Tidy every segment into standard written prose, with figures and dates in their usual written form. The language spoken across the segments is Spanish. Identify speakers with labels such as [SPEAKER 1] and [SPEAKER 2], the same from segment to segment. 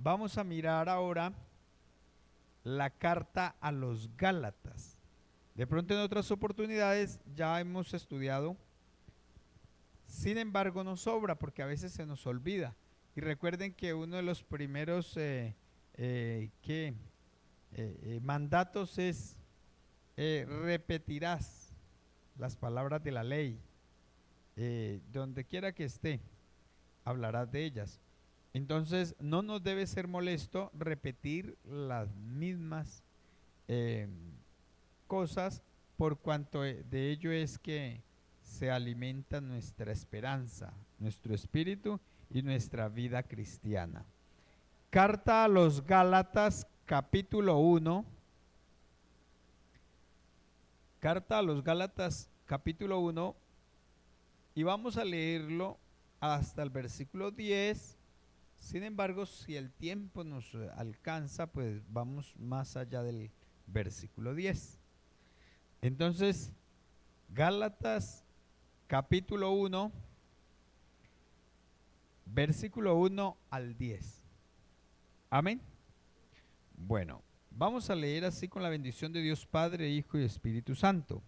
[SPEAKER 1] Vamos a mirar ahora la carta a los Gálatas. De pronto en otras oportunidades ya hemos estudiado, sin embargo nos sobra porque a veces se nos olvida. Y recuerden que uno de los primeros mandatos es repetirás las palabras de la ley, donde quiera que esté, hablarás de ellas. Entonces no nos debe ser molesto repetir las mismas eh, cosas, por cuanto de ello es que se alimenta nuestra esperanza, nuestro espíritu y nuestra vida cristiana. Carta a los Gálatas, capítulo 1. Carta a los Gálatas, capítulo 1, y vamos a leerlo hasta el versículo 10. Sin embargo, si el tiempo nos alcanza, pues vamos más allá del versículo 10. Entonces, Gálatas capítulo 1, versículo 1 al 10. Amén. Bueno, vamos a leer así con la bendición de Dios Padre, Hijo y Espíritu Santo.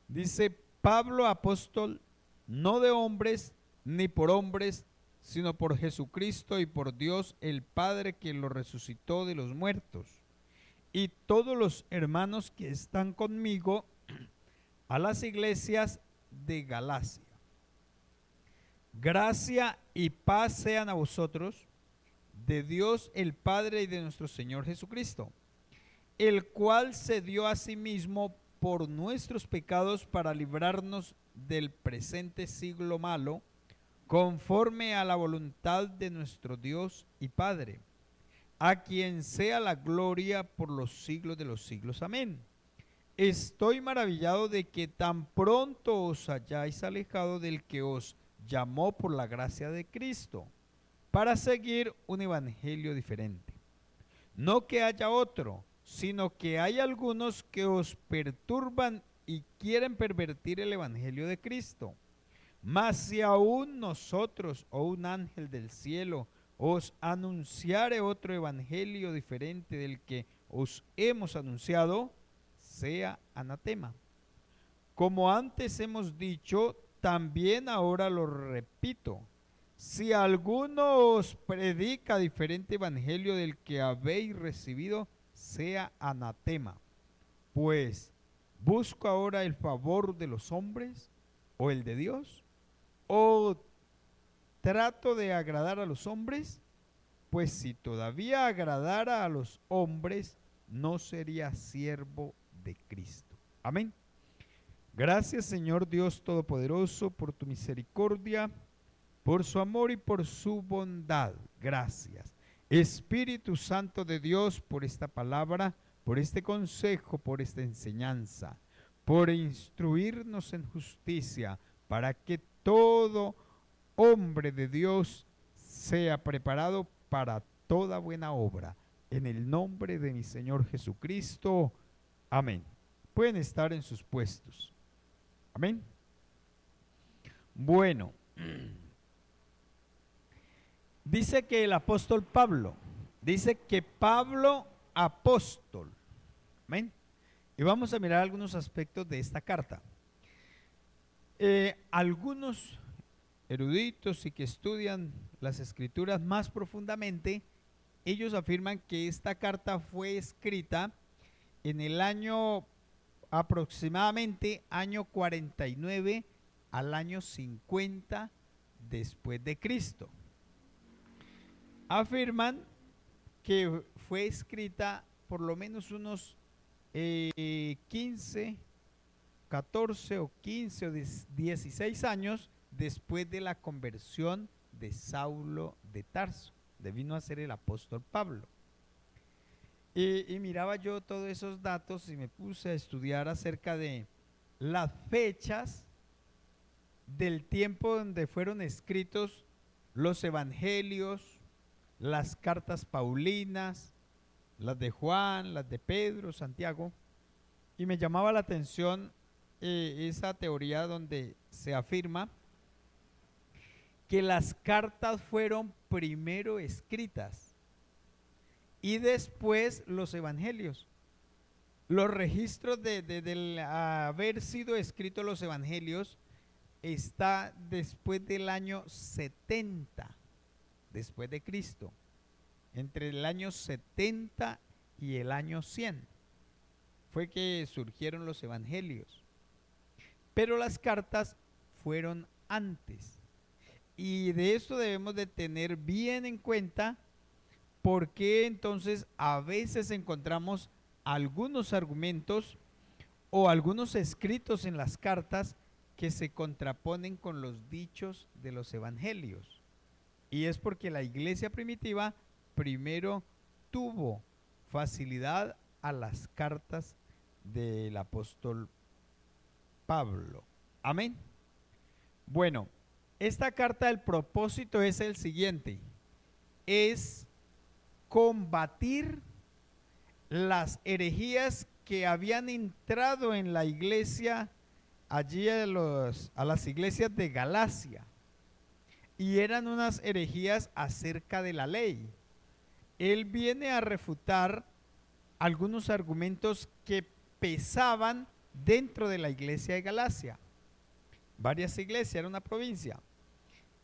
[SPEAKER 1] Dice: Pablo, apóstol, no de hombres ni por hombres, sino por Jesucristo y por Dios el Padre que lo resucitó de los muertos, y todos los hermanos que están conmigo, a las iglesias de Galacia. Gracia y paz sean a vosotros, de Dios el Padre y de nuestro Señor Jesucristo, el cual se dio a sí mismo por nuestros pecados para librarnos del presente siglo malo, conforme a la voluntad de nuestro Dios y Padre, a quien sea la gloria por los siglos de los siglos. Amén. Estoy maravillado de que tan pronto os hayáis alejado del que os llamó por la gracia de Cristo, para seguir un evangelio diferente. No que haya otro, sino que hay algunos que os perturban y quieren pervertir el evangelio de Cristo. Mas si aún nosotros o un ángel del cielo os anunciare otro evangelio diferente del que os hemos anunciado, sea anatema. Como antes hemos dicho, también ahora lo repito: si alguno os predica diferente evangelio del que habéis recibido, sea anatema. Pues, ¿busco ahora el favor de los hombres o el de Dios? ¿O trato de agradar a los hombres? Pues si todavía agradara a los hombres, no sería siervo de Cristo. Amén. Gracias, Señor Dios Todopoderoso, por tu misericordia, por su amor y por su bondad. Gracias. Espíritu Santo de Dios, por esta palabra, por este consejo, por esta enseñanza, por instruirnos en justicia, para que todo hombre de Dios sea preparado para toda buena obra. En el nombre de mi Señor Jesucristo. Amén. Pueden estar en sus puestos. Amén. Bueno, dice que el apóstol Pablo, dice que Pablo apóstol. Amén. Y vamos a mirar algunos aspectos de esta carta. Algunos eruditos y que estudian las escrituras más profundamente, ellos afirman que esta carta fue escrita en el año aproximadamente año 49 al año 50 después de Cristo. Afirman que fue escrita por lo menos unos 15, 14 o 15 o 16 años después de la conversión de Saulo de Tarso, de vino a ser el apóstol Pablo. Y miraba yo todos esos datos y me puse a estudiar acerca de las fechas del tiempo donde fueron escritos los evangelios, las cartas paulinas, las de Juan, las de Pedro, Santiago, y me llamaba la atención esa teoría donde se afirma que las cartas fueron primero escritas y después los evangelios. Los registros del haber sido escritos los evangelios está después del año 70 después de Cristo, entre el año 70 y el año 100 fue que surgieron los evangelios, pero las cartas fueron antes, y de esto debemos de tener bien en cuenta, porque entonces a veces encontramos algunos argumentos o algunos escritos en las cartas que se contraponen con los dichos de los evangelios. Y es porque la iglesia primitiva primero tuvo facilidad a las cartas del apóstol Pablo. Amén. Bueno, esta carta, el propósito es el siguiente: es combatir las herejías que habían entrado en la iglesia, allí a las iglesias de Galacia, y eran unas herejías acerca de la ley. Él viene a refutar algunos argumentos que pesaban dentro de la iglesia de Galacia. Varias iglesias, era una provincia.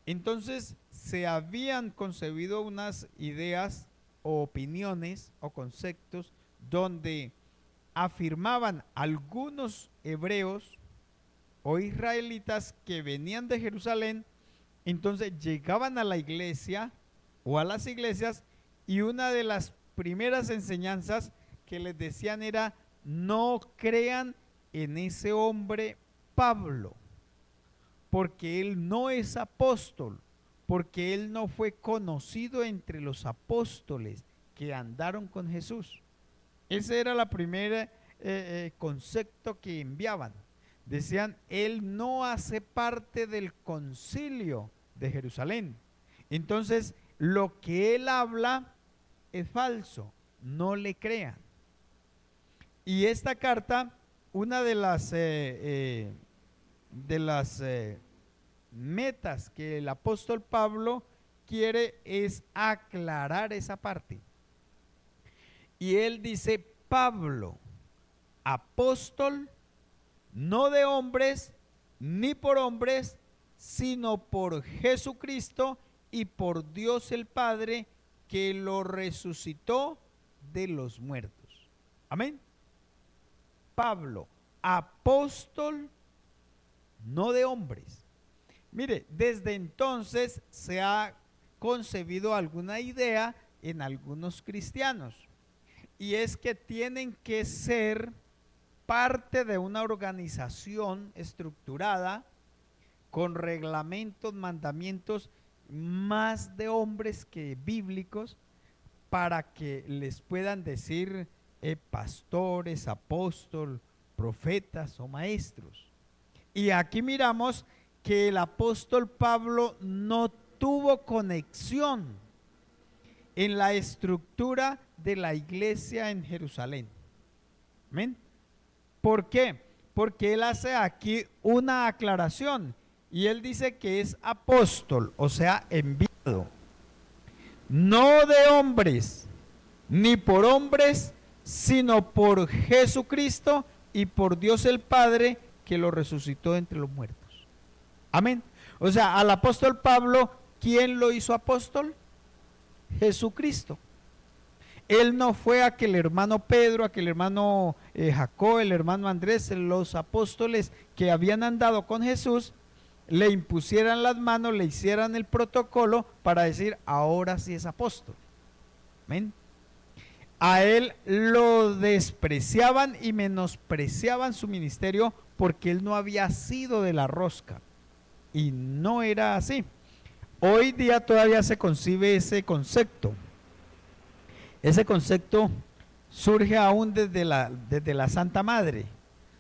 [SPEAKER 1] Entonces se habían concebido unas ideas o opiniones o conceptos donde afirmaban algunos hebreos o israelitas que venían de Jerusalén, entonces llegaban a la iglesia o a las iglesias, y una de las primeras enseñanzas que les decían era: no crean en ese hombre Pablo, porque él no es apóstol, porque él no fue conocido entre los apóstoles que andaron con Jesús. Ese era el primer concepto que enviaban. Decían: él no hace parte del concilio de Jerusalén. Entonces, lo que él habla es falso, no le crean. Y esta carta, una de las metas que el apóstol Pablo quiere es aclarar esa parte. Y él dice: Pablo, apóstol, no de hombres, ni por hombres, sino por Jesucristo y por Dios el Padre, que lo resucitó de los muertos. Amén. Pablo, apóstol, no de hombres. Mire, desde entonces se ha concebido alguna idea en algunos cristianos, y es que tienen que ser parte de una organización estructurada con reglamentos, mandamientos más de hombres que bíblicos, para que les puedan decir pastores, apóstoles, profetas o maestros. Y aquí miramos que el apóstol Pablo no tuvo conexión en la estructura de la iglesia en Jerusalén. ¿Amén? ¿Por qué? Porque él hace aquí una aclaración, y él dice que es apóstol, o sea, enviado, no de hombres, ni por hombres, sino por Jesucristo y por Dios el Padre, que lo resucitó de entre los muertos. Amén. O sea, al apóstol Pablo, ¿quién lo hizo apóstol? Jesucristo. Él no fue aquel hermano Pedro, aquel hermano Jacob, el hermano Andrés, los apóstoles que habían andado con Jesús, le impusieran las manos, le hicieran el protocolo para decir: ahora sí es apóstol. Amén. A él lo despreciaban y menospreciaban su ministerio, porque él no había sido de la rosca, y no era así. Hoy día todavía se concibe ese concepto. Ese concepto surge aún desde la Santa Madre,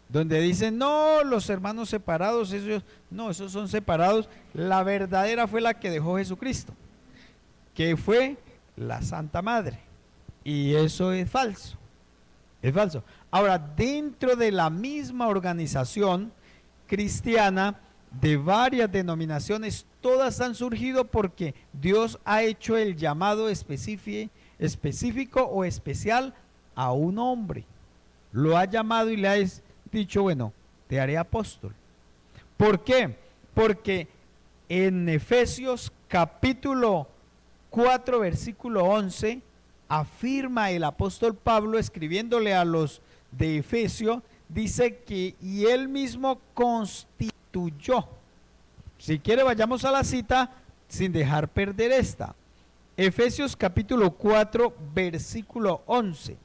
[SPEAKER 1] donde dicen: no, los hermanos separados, esos son separados. La verdadera fue la que dejó Jesucristo, que fue la Santa Madre, y eso es falso. Es falso. Ahora, dentro de la misma organización cristiana, de varias denominaciones, todas han surgido porque Dios ha hecho el llamado específico específico o especial a un hombre. Lo ha llamado y le ha dicho, bueno, te haré apóstol. ¿Por qué? Porque en Efesios capítulo 4, versículo 11, afirma el apóstol Pablo escribiéndole a los de Efesio, dice que y él mismo constituyó. Si quiere vayamos a la cita sin dejar perder esta. Efesios capítulo 4, versículo 11.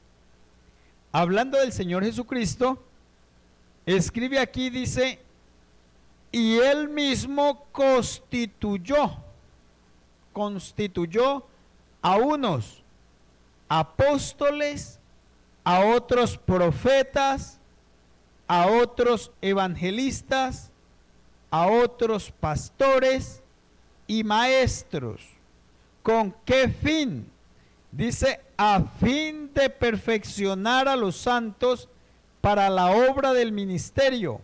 [SPEAKER 1] Hablando del Señor Jesucristo, escribe aquí, dice, y él mismo constituyó a unos apóstoles, a otros profetas, a otros evangelistas, a otros pastores y maestros. ¿Con qué fin? Dice, a fin de perfeccionar a los santos para la obra del ministerio,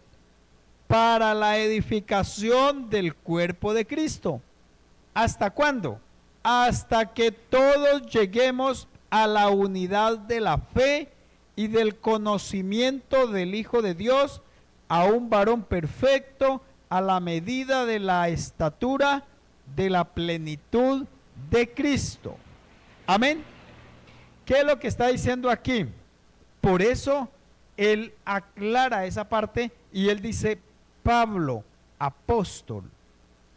[SPEAKER 1] para la edificación del cuerpo de Cristo. ¿Hasta cuándo? Hasta que todos lleguemos a la unidad de la fe y del conocimiento del Hijo de Dios, a un varón perfecto, a la medida de la estatura de la plenitud de Cristo. Amén. ¿Qué es lo que está diciendo aquí? Por eso él aclara esa parte y él dice, Pablo, apóstol,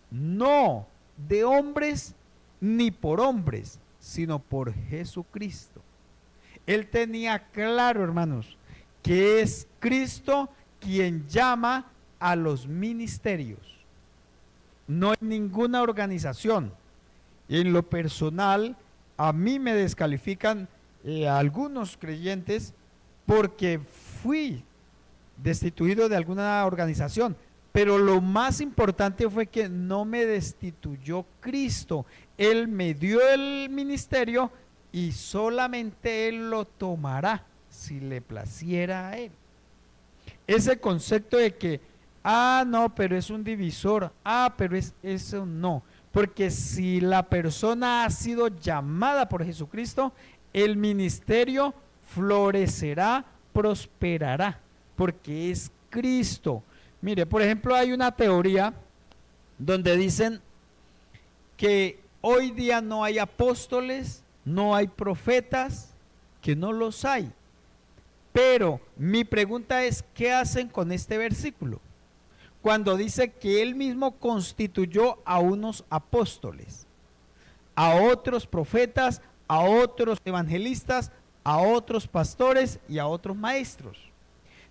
[SPEAKER 1] no de hombres ni por hombres, sino por Jesucristo. Él tenía claro, hermanos, que es Cristo quien llama a los ministerios. No hay ninguna organización. En lo personal, a mí me descalifican algunos creyentes porque fui destituido de alguna organización, pero lo más importante fue que no me destituyó Cristo. Él me dio el ministerio y solamente Él lo tomará si le placiera a Él. Ese concepto de que, no, pero es un divisor, pero es eso, no. Porque si la persona ha sido llamada por Jesucristo, el ministerio florecerá, prosperará, porque es Cristo. Mire, por ejemplo, hay una teoría donde dicen que hoy día no hay apóstoles, no hay profetas, que no los hay. Pero mi pregunta es, ¿qué hacen con este versículo? Cuando dice que él mismo constituyó a unos apóstoles, a otros profetas, a otros evangelistas, a otros pastores y a otros maestros.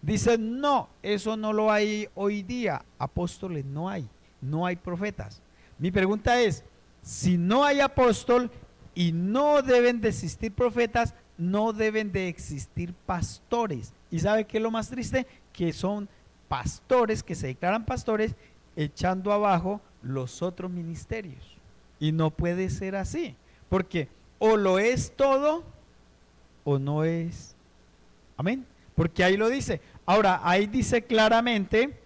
[SPEAKER 1] Dice, no, eso no lo hay hoy día. Apóstoles no hay profetas. Mi pregunta es, si no hay apóstol y no deben de existir profetas, no deben de existir pastores. ¿Y sabe qué es lo más triste? Que son pastores que se declaran pastores echando abajo los otros ministerios. Y no puede ser así, porque o lo es todo o no es. Amén. Porque ahí lo dice. Ahora, ahí dice claramente,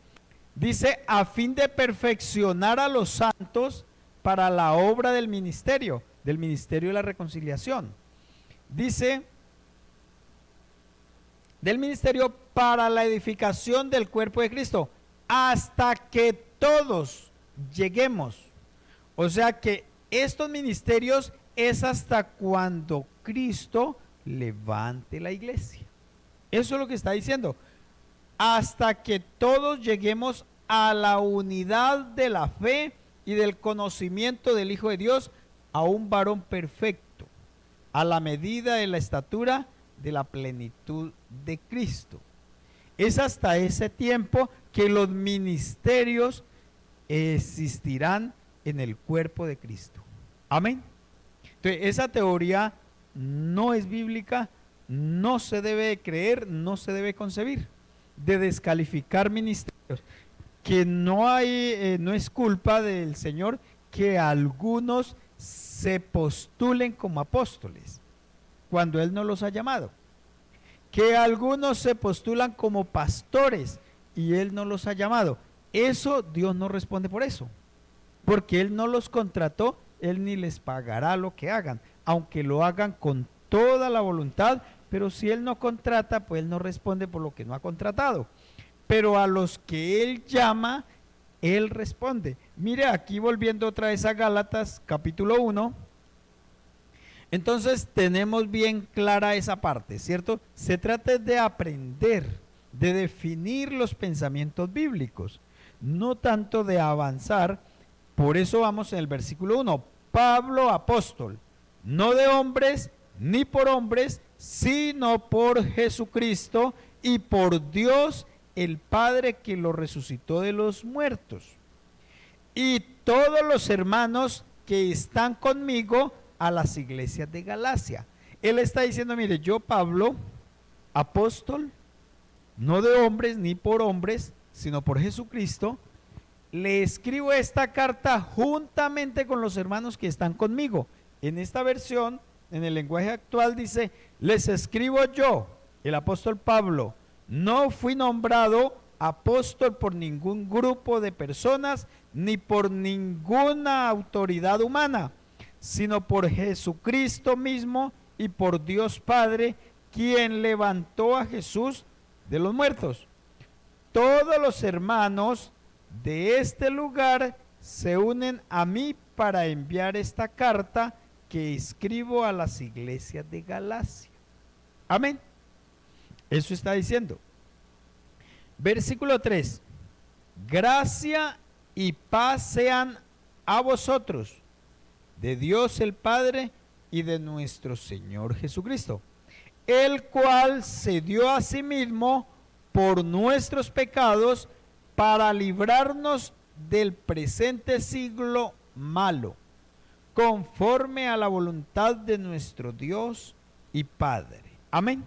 [SPEAKER 1] dice, a fin de perfeccionar a los santos para la obra del ministerio de la reconciliación. Dice, del ministerio para la edificación del cuerpo de Cristo, hasta que todos lleguemos. O sea que estos ministerios es hasta cuando Cristo levante la iglesia. Eso es lo que está diciendo. Hasta que todos lleguemos a la unidad de la fe y del conocimiento del Hijo de Dios, a un varón perfecto, a la medida de la estatura de la plenitud de Cristo. Es hasta ese tiempo que los ministerios existirán en el cuerpo de Cristo. Amén. Entonces, esa teoría no es bíblica, no se debe creer, no se debe concebir, de descalificar ministerios. Que no hay, no es culpa del Señor que algunos se postulen como apóstoles cuando Él no los ha llamado. Que algunos se postulan como pastores y Él no los ha llamado. Eso Dios no responde por eso, porque Él no los contrató Él ni les pagará lo que hagan, aunque lo hagan con toda la voluntad, pero si Él no contrata, pues Él no responde por lo que no ha contratado. Pero a los que Él llama, Él responde. Mire, aquí volviendo otra vez a Gálatas, capítulo 1. Entonces tenemos bien clara esa parte, ¿cierto? Se trata de aprender, de definir los pensamientos bíblicos, no tanto de avanzar. Por eso vamos en el versículo 1. Pablo, apóstol, no de hombres ni por hombres, sino por Jesucristo y por Dios el Padre que lo resucitó de los muertos. Y todos los hermanos que están conmigo a las iglesias de Galacia. Él está diciendo, mire, yo Pablo, apóstol, no de hombres ni por hombres, sino por Jesucristo, le escribo esta carta juntamente con los hermanos que están conmigo. En esta versión, en el lenguaje actual dice, les escribo yo, el apóstol Pablo, no fui nombrado apóstol por ningún grupo de personas, ni por ninguna autoridad humana, sino por Jesucristo mismo y por Dios Padre, quien levantó a Jesús de los muertos. Todos los hermanos de este lugar se unen a mí para enviar esta carta que escribo a las iglesias de Galacia. Amén. Eso está diciendo. Versículo 3. Gracia y paz sean a vosotros, de Dios el Padre y de nuestro Señor Jesucristo, el cual se dio a sí mismo por nuestros pecados para librarnos del presente siglo malo, conforme a la voluntad de nuestro Dios y Padre. Amén.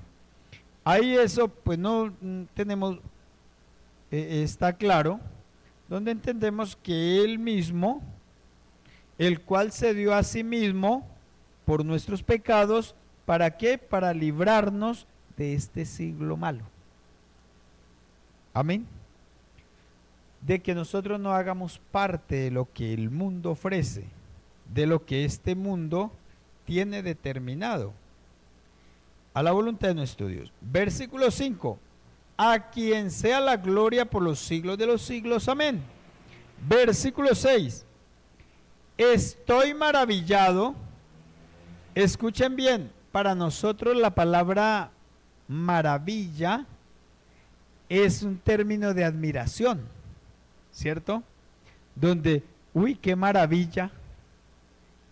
[SPEAKER 1] Ahí eso pues no tenemos, está claro, donde entendemos que Él mismo, el cual se dio a sí mismo por nuestros pecados, ¿para qué? Para librarnos de este siglo malo. Amén. De que nosotros no hagamos parte de lo que el mundo ofrece, de lo que este mundo tiene determinado, a la voluntad de nuestro Dios. Versículo 5. A quien sea la gloria por los siglos de los siglos. Amén. Versículo 6. Estoy maravillado. Escuchen bien, para nosotros la palabra maravilla es un término de admiración, ¿cierto? Donde, uy, qué maravilla,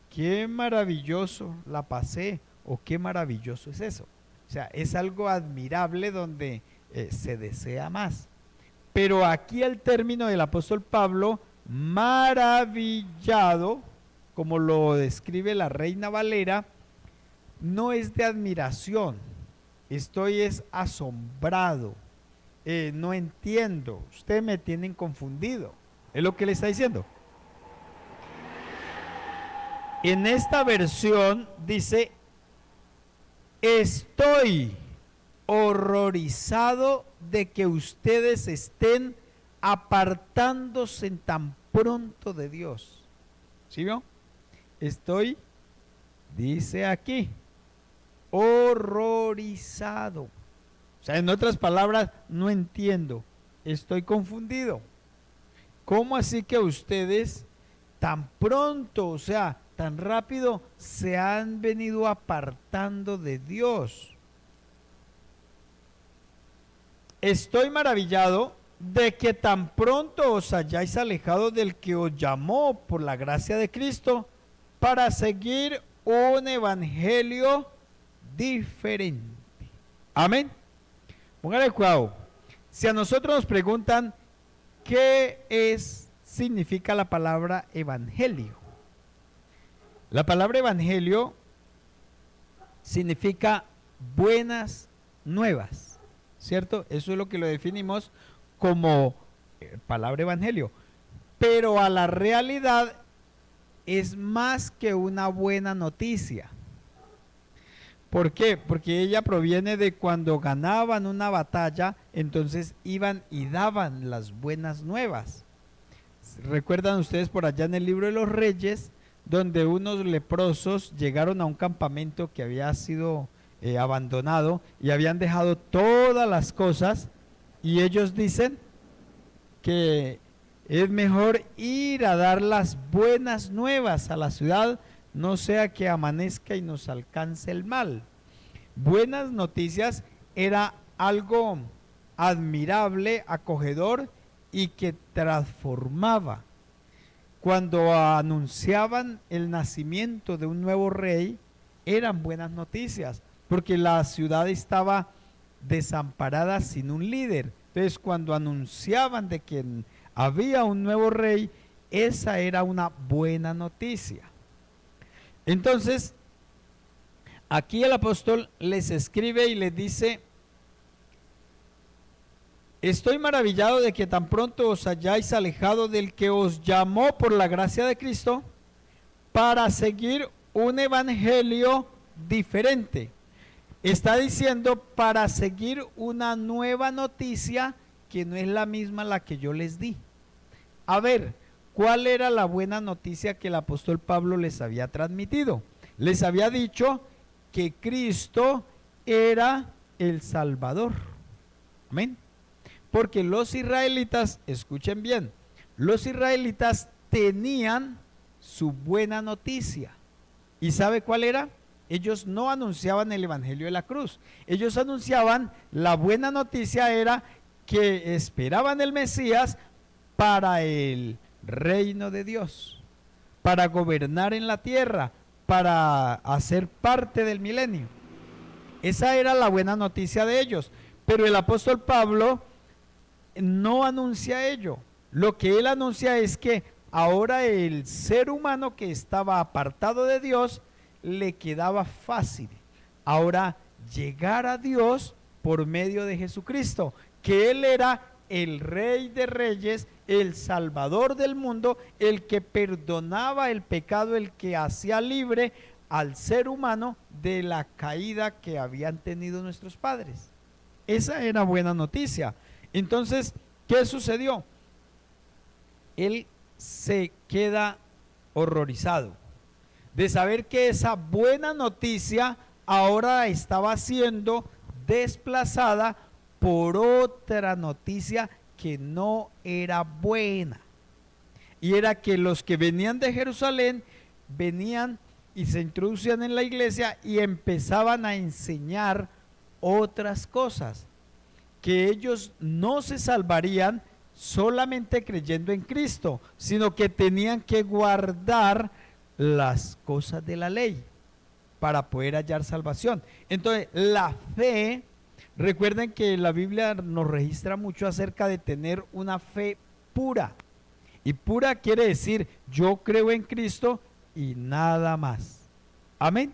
[SPEAKER 1] qué maravilloso la pasé, o qué maravilloso es eso. O sea, es algo admirable donde se desea más. Pero aquí el término del apóstol Pablo, maravillado, como lo describe la Reina Valera, no es de admiración. Estoy es asombrado. No entiendo. Ustedes me tienen confundido. Es lo que le está diciendo. En esta versión dice, estoy horrorizado de que ustedes estén apartándose tan pronto de Dios. ¿Sí vio? Estoy, dice aquí, horrorizado. O sea, en otras palabras, no entiendo. Estoy confundido. ¿Cómo así que ustedes tan pronto, o sea, tan rápido, se han venido apartando de Dios? Estoy maravillado de que tan pronto os hayáis alejado del que os llamó por la gracia de Cristo para seguir un evangelio diferente. Amén. Póngale cuidado. Si a nosotros nos preguntan qué significa la palabra evangelio. La palabra evangelio significa buenas nuevas, ¿cierto? Eso es lo que lo definimos como palabra evangelio. Pero a la realidad es más que una buena noticia. ¿Por qué? Porque ella proviene de cuando ganaban una batalla, entonces iban y daban las buenas nuevas. ¿Recuerdan ustedes por allá en el libro de los Reyes, donde unos leprosos llegaron a un campamento que había sido abandonado y habían dejado todas las cosas, y ellos dicen que es mejor ir a dar las buenas nuevas a la ciudad, no sea que amanezca y nos alcance el mal. Buenas noticias era algo admirable, acogedor y que transformaba. Cuando anunciaban el nacimiento de un nuevo rey, eran buenas noticias, porque la ciudad estaba desamparada sin un líder. Entonces, cuando anunciaban de que había un nuevo rey, esa era una buena noticia. Entonces, aquí el apóstol les escribe y les dice: estoy maravillado de que tan pronto os hayáis alejado del que os llamó por la gracia de Cristo para seguir un evangelio diferente. Está diciendo para seguir una nueva noticia que no es la misma la que yo les di. A ver, ¿cuál era la buena noticia que el apóstol Pablo les había transmitido? Les había dicho que Cristo era el Salvador. Amén. Porque los israelitas, escuchen bien, los israelitas tenían su buena noticia. ¿Y sabe cuál era? Ellos no anunciaban el evangelio de la cruz. Ellos anunciaban, la buena noticia era que esperaban el Mesías para el reino de Dios, para gobernar en la tierra, para hacer parte del milenio. Esa era la buena noticia de ellos. Pero el apóstol Pablo no anuncia ello. Lo que él anuncia es que ahora el ser humano que estaba apartado de Dios le quedaba fácil ahora llegar a Dios por medio de Jesucristo, que Él era el Rey de Reyes, el Salvador del mundo, el que perdonaba el pecado, el que hacía libre al ser humano de la caída que habían tenido nuestros padres. Esa era buena noticia. Entonces, ¿qué sucedió? Él se queda horrorizado de saber que esa buena noticia ahora estaba siendo desplazada por otra noticia que no era buena. Y era que los que venían de Jerusalén venían y se introducían en la iglesia y empezaban a enseñar otras cosas, que ellos no se salvarían solamente creyendo en Cristo, sino que tenían que guardar las cosas de la ley para poder hallar salvación. Entonces, la fe, recuerden que la Biblia nos registra mucho acerca de tener una fe pura. Y pura quiere decir, yo creo en Cristo y nada más. Amén.